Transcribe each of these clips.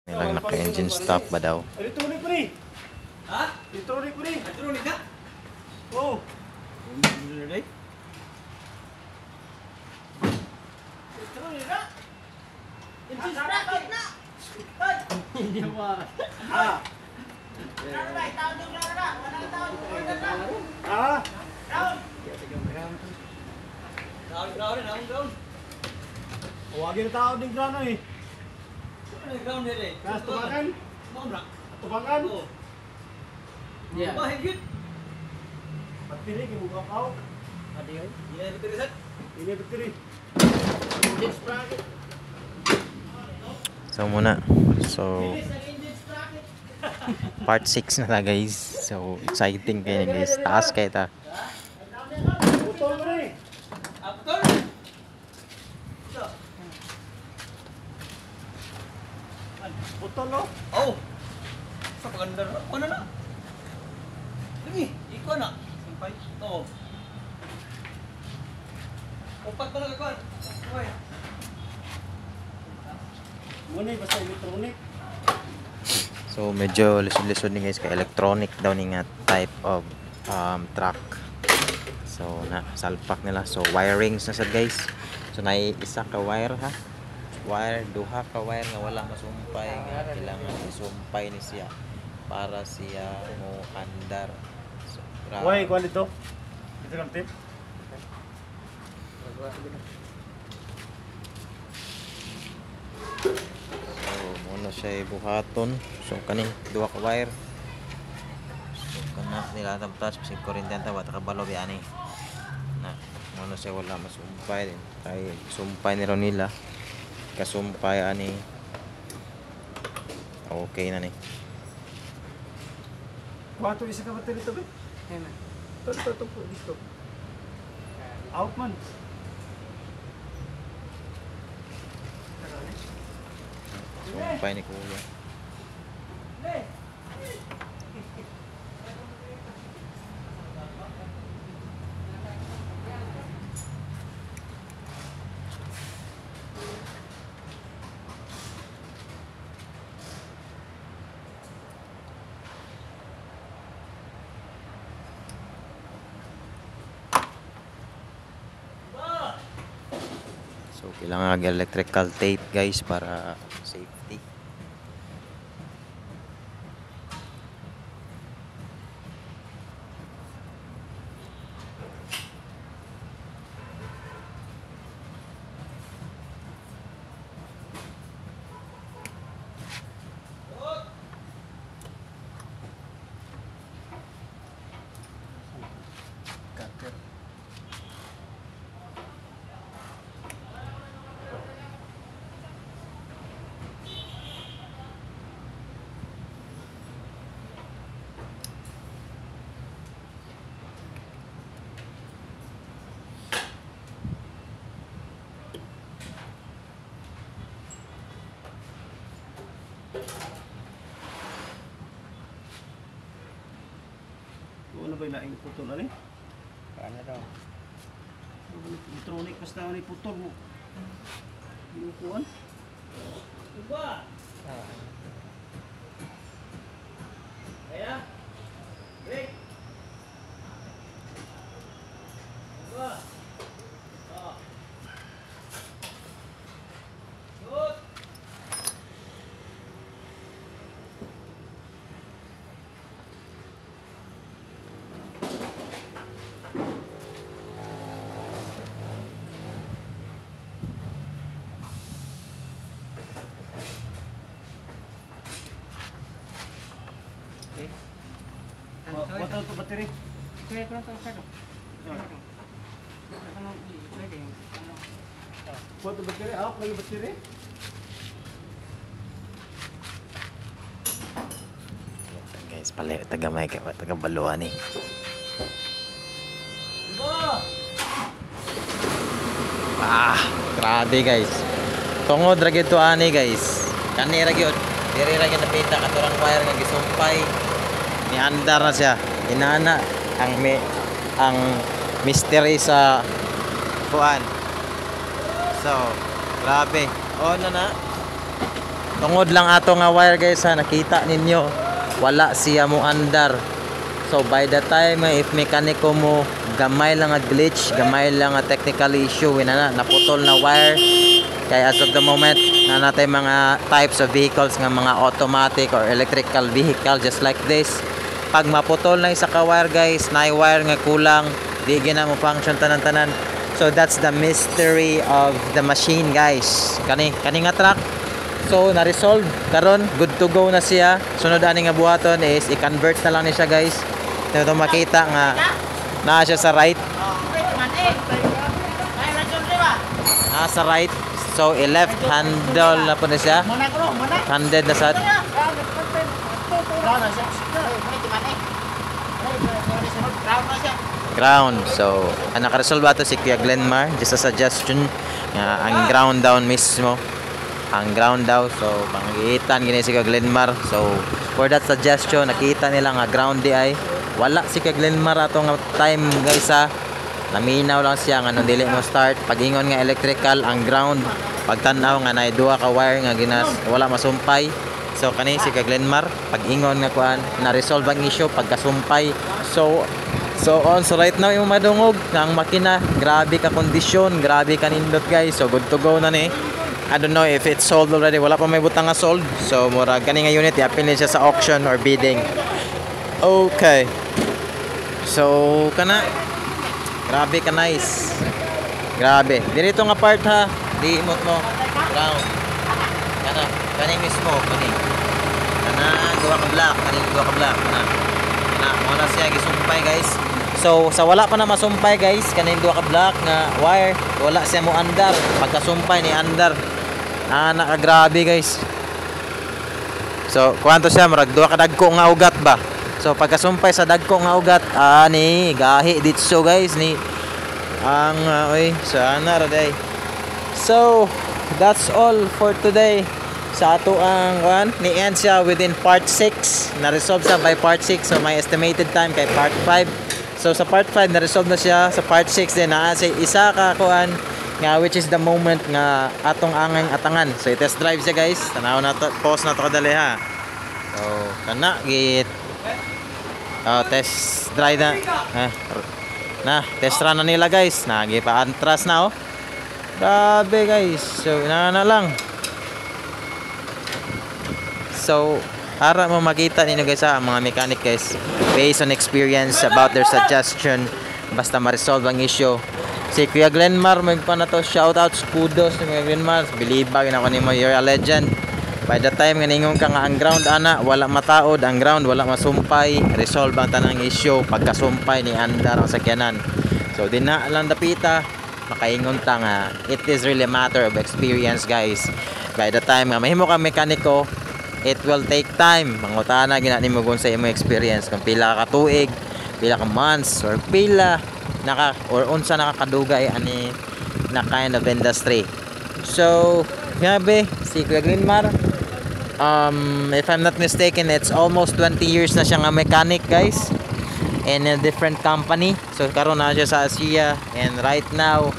Nilang naka-engine stop ba daw? Electronic ko rin. Ha? Electronic ko rin. Electronic ka? Oo. Electronic na? Engine sprocket na! Hindi mo Ah. Ah. Ground. Huwagin na tao din grano eh. Ano yung ground nila eh? Kas tubangan. Mamra. Tubangan. Oo. Yeah. Mahigit. Battery kibuka kau. Ada yun? Hindi na ito reset. Ini battery. Engine sprocket. So muna. So part 6 na guys. So exciting kayo guys. Taas kayo ta. Putol ko rin. Aptol! Ito. Putol no. Oh! Sa paganda na. Ano na? Lagi. Iko na. Simpay. Oo. Upat ko na kakuan. Okay. Muna basta electronic. So medyo lisod-lisod ni guys kay electronic daw ni nga type of truck. So na salpak nila. So wirings na sad guys. So nay isa ka wire ha. Wire duha ka wire nga wala masumpay nga kailangan isumpay ni siya para siya mo andar. So Why kuan dito? Dito lang tip. So muna siya buhaton. So kani duha ka wire. So kana nila tabtas kasi kuryente ba ta kabalo bi ani. Na muna siya wala masumpay din. Kay sumpay ni nila. Kasumpay ani. Okay na ni. Kuha to isa ka battery to be. Ayan. To po dito. Out man. Sumpay ni kuya. So kailangan electrical tape guys para safety. Ano ba ilaing putol ani? Ano daw? Electronic basta ani putol mo. Yung kuan. Diba? Kaya? Break. Diba? Oh. Good. Okay. What to battery? Kaya ko lang ito sa pwede. What to battery? Out lagi battery. Guys, pala taga-may ka taga-baluan eh. Diba? Grabe guys. Tungod ra gyud to ani guys. Kani ra gyud. Diri ra gyud napita katurang wire nga gisumpay. Ni andar na siya. Inana ang mystery sa kuan. So, grabe. Oh na. tungod lang ato nga wire guys ha, nakita ninyo wala siya mo andar. So by the time if mekaniko mo gamay lang nga glitch, gamay lang nga technical issue na naputol na wire. Kaya as of the moment na natay mga types of vehicles nga mga automatic or electrical vehicle just like this, pag maputol na isa ka wire guys, na wire nga kulang, di gina mo function tanan-tanan. So that's the mystery of the machine guys. Kani nga truck. So na-resolve karon, good to go na siya. Sunod ani nga buhaton is i-convert na lang ni siya guys. Ito makita nga naa siya sa right. Sa right. So i-left handle na po na siya. Handed na sa ground. So naka-resolve ato si Kuya Glenmar. Just a suggestion ang ground down mismo. Ang ground daw. So pangitan gini si Kuya Glenmar. So for that suggestion, nakita nila nga ground di ay wala si Kuya Glenmar ato nga time guys ha. Naminaw lang siya nga nung dili mo start. Pag-ingon nga electrical ang ground, pagtanaw nga nay duha ka wire nga ginas wala masumpay. So kani si Kuya Glenmar, pag-ingon nga kuan na resolve ang issue pagkasumpay. So right now yung madungog nga ang makina, grabe ka kondisyon, grabe ka nindot guys. So good to go na ni. I don't know if it's sold already. Wala pa may butang nga sold. So murag kani nga unit i-appeal siya sa auction or bidding. Okay. So kana grabe ka nice. Grabe. Dito nga part ha. Di imot mo. Ground. Kani mismo kani. Kana duha ka block, kana. Muna siya gisumpay guys. So sa wala pa na masumpay guys, kanin duha ka block nga wire, wala siya mo andar. Pagkasumpay ni andar. Nakagrabe guys. So kuwanto siya murag duha ka dagko nga ugat ba. So pagkasumpay sa dagko nga ugat, ni gahi ditso guys ni ang sana ra day. So that's all for today. Sa ato ang ni-end siya within part 6. Na-resolve siya by part 6. So may estimated time kay part 5. So sa part 5 na-resolve na siya. Sa part 6 din na say isa ka kuan nga which is the moment nga atong angay atangan. So i-test drive siya guys. Tanaw na to, pause na to kadali ha. So kana git test drive na. Test run na nila guys. Nagi-pa-antras na Grabe guys. So na lang. So, para mo makita ninyo guys ang mga mechanic guys based on experience about their suggestion basta ma-resolve ang issue. Si Kuya Glenmar magpa na to, shout out kudos ni Kuya Glenmar, believe ba ginako nimo, you're a legend. By the time nga ningon ka nga ang ground ana wala mataod, ang ground wala masumpay, resolve ang tanang issue pagkasumpay ni andar ang sakyanan. So di na lang dapita makaingon ta nga it is really a matter of experience guys. By the time nga mahimo ka mekaniko, it will take time. Mangutana gina nimo kung sa imong experience kung pila ka tuig, pila ka months or pila or unsa nakakadugay ani na kind of industry. So grabe si Kuya Glenmar, if I'm not mistaken it's almost 20 years na siya nga mechanic guys in a different company. So karon na siya sa Asia and right now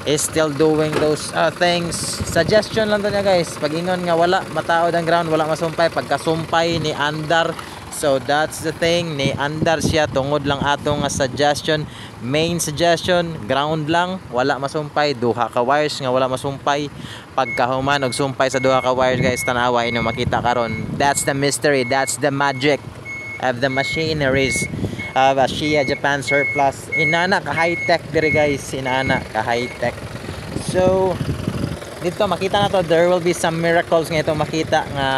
is still doing those things. Suggestion lang to niya guys, pag ingon nga wala mataod ang ground, wala masumpay, pagkasumpay ni andar. So that's the thing, ni andar siya tungod lang atong nga suggestion. Main suggestion, ground lang, wala masumpay, duha ka wires nga wala masumpay. Pagkahuman og sumpay sa duha ka wires guys, tanawa inyo makita karon. That's the mystery, that's the magic of the machineries of Ashia Japan Surplus. Inana ka high-tech dire guys, inana ka high-tech. So dito makita na to, there will be some miracles nga ito makita nga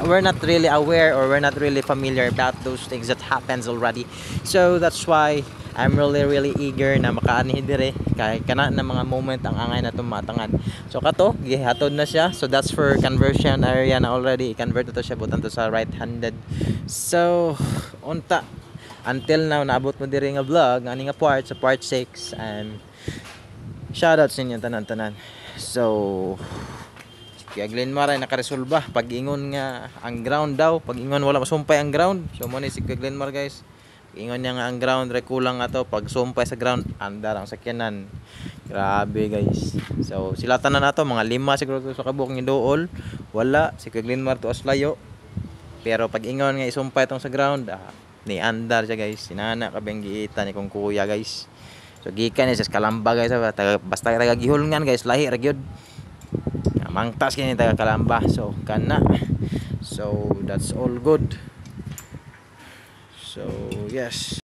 we're not really aware or we're not really familiar about those things that happens already. So that's why I'm really eager na makaanhi dire kay kana na mga moment ang angay na tumatangan. So kato gihatod na siya. So that's for conversion area na already i-convert to siya butan to sa right-handed. So unta until now naabot mo diri nga vlog ani nga part sa part 6 and shoutout sa inyo tanan-tanan. So Kuya Glenmar ay nakaresolba pag ingon nga ang ground daw, pag ingon wala masumpay ang ground. So mo ni si Kuya Glenmar guys, Ingon niya nga ang ground ray kulang ato pag sumpay sa ground andar ang sakyanan. Grabe guys. So sila tanan nato mga 5 siguro to sa kabuk ni Dool. Wala si Kuya Glenmar to aslayo. Pero pag ingon nga isumpay tong sa ground, ni andar siya guys. Sinana kabeng giita ni kong kuya guys. So gikan ni sa Kalamba guys, basta taga gihulngan guys, lahi ra gyud. Mangtas kini taga Kalamba. So kana. So that's all good. So yes.